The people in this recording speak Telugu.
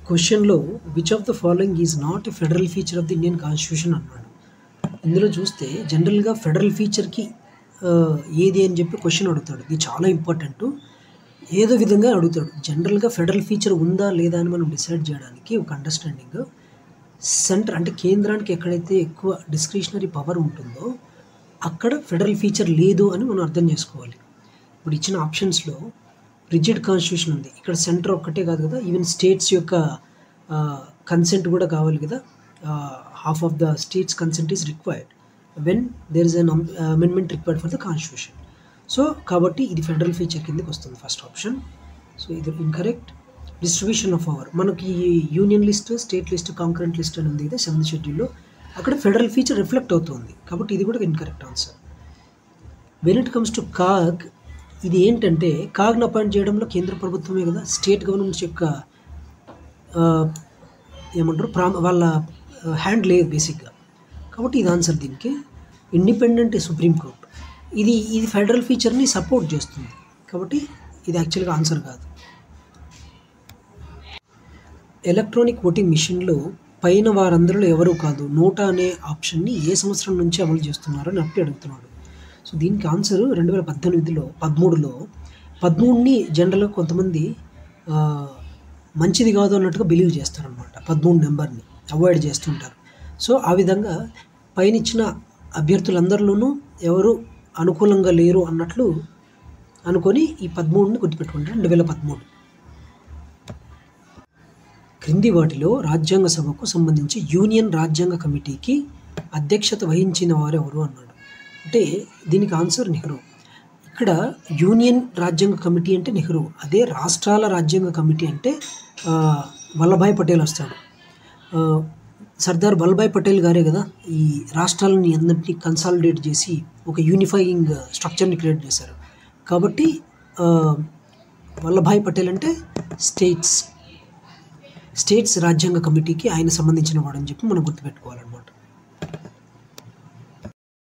క్వశ్చన్‌లో which of the following is not a federal feature of the Indian constitution అన్నాడు. ఇందులో చూస్తే జనరల్‌గా ఫెడరల్ ఫీచర్‌కి ఏది అని చెప్పి క్వశ్చన్ అడుగుతాడు. ఇది చాలా ఇంపార్టెంటు. ఏదో విధంగా అడుగుతాడు. జనరల్‌గా ఫెడరల్ ఫీచర్ ఉందా లేదా అని మనం డిసైడ్ చేయడానికి ఒక అండర్‌స్టాండింగ్ సెంటర్ అంటే కేంద్రానికి ఎక్కడైతే ఎక్కువ డిస్క్రిషనరీ పవర్ ఉంటుందో అక్కడ ఫెడరల్ ఫీచర్ లేదు అని మనం అర్థం చేసుకోవాలి. ఇప్పుడు ఇచ్చిన ఆప్షన్స్‌లో రిజిడ్ కాన్స్టిట్యూషన్ ఉంది. ఇక్కడ సెంటర్ ఒక్కటే కాదు కదా, ఈవెన్ స్టేట్స్ యొక్క కన్సెంట్ కూడా కావాలి కదా. Half of the states consent is required when there is an amendment required for the constitution. So కాబట్టి ఇది ఫెడరల్ ఫీచర్ కిందకి వస్తుంది ఫస్ట్ ఆప్షన్. సో ఇది ఇన్కరెక్ట్. డిస్ట్రిబ్యూషన్ ఆఫ్ పవర్ మనకి union list, state list, concurrent list అని ఉంది కదా 7th షెడ్యూల్లో, అక్కడ ఫెడరల్ ఫీచర్ రిఫ్లెక్ట్ అవుతుంది కాబట్టి ఇది కూడా incorrect answer. When it comes to CAG, ఇది ఏంటంటే కాగ్ను అపాయింట్ చేయడంలో కేంద్ర ప్రభుత్వమే కదా, స్టేట్ గవర్నమెంట్స్ యొక్క ఏమంటారు వాళ్ళ హ్యాండ్ లేదు బేసిక్గా. కాబట్టి ఇది ఆన్సర్ దీనికి. ఇండిపెండెంట్ సుప్రీంకోర్టు ఇది ఫెడరల్ ఫీచర్ని సపోర్ట్ చేస్తుంది కాబట్టి ఇది యాక్చువల్గా ఆన్సర్ కాదు. ఎలక్ట్రానిక్ ఓటింగ్ మిషన్లో పైన వారందరిలో ఎవరు కాదు నోటా అనే ఆప్షన్ని ఏ సంవత్సరం నుంచి అమలు చేస్తున్నారు అని అడుగుతున్నాడు. సో దీనికి ఆన్సర్ 2018లో 13ని జనరల్గా కొంతమంది మంచిది కాదు అన్నట్టుగా బిలీవ్ చేస్తారనమాట. 13 నెంబర్ని అవాయిడ్ చేస్తుంటారు. సో ఆ విధంగా పైన ఇచ్చిన అభ్యర్థులందరిలోనూ ఎవరు అనుకూలంగా లేరు అన్నట్లు అనుకొని ఈ 13ని గుర్తుపెట్టుకుంటారు. 2013. క్రింది వాటిలో రాజ్యాంగ సభకు సంబంధించి యూనియన్ రాజ్యాంగ కమిటీకి అధ్యక్షత వహించిన వారు ఎవరు అన్నాడు. అంటే దీనికి ఆన్సర్ నెహ్రూ. ఇక్కడ యూనియన్ రాజ్యాంగ కమిటీ అంటే నెహ్రూ, అదే రాష్ట్రాల రాజ్యాంగ కమిటీ అంటే వల్లభాయ్ పటేల్ వస్తాడు. సర్దార్ వల్లభాయ్ పటేల్ గారే కదా ఈ రాష్ట్రాలని అందరినీ కన్సాలిడేట్ చేసి ఒక యూనిఫైయింగ్ స్ట్రక్చర్ని క్రియేట్ చేశారు. కాబట్టి వల్లభాయ్ పటేల్ అంటే స్టేట్స్ రాజ్యాంగ కమిటీకి ఆయన సంబంధించిన వాడని చెప్పి మనం గుర్తుపెట్టుకోవాలన్నమాట.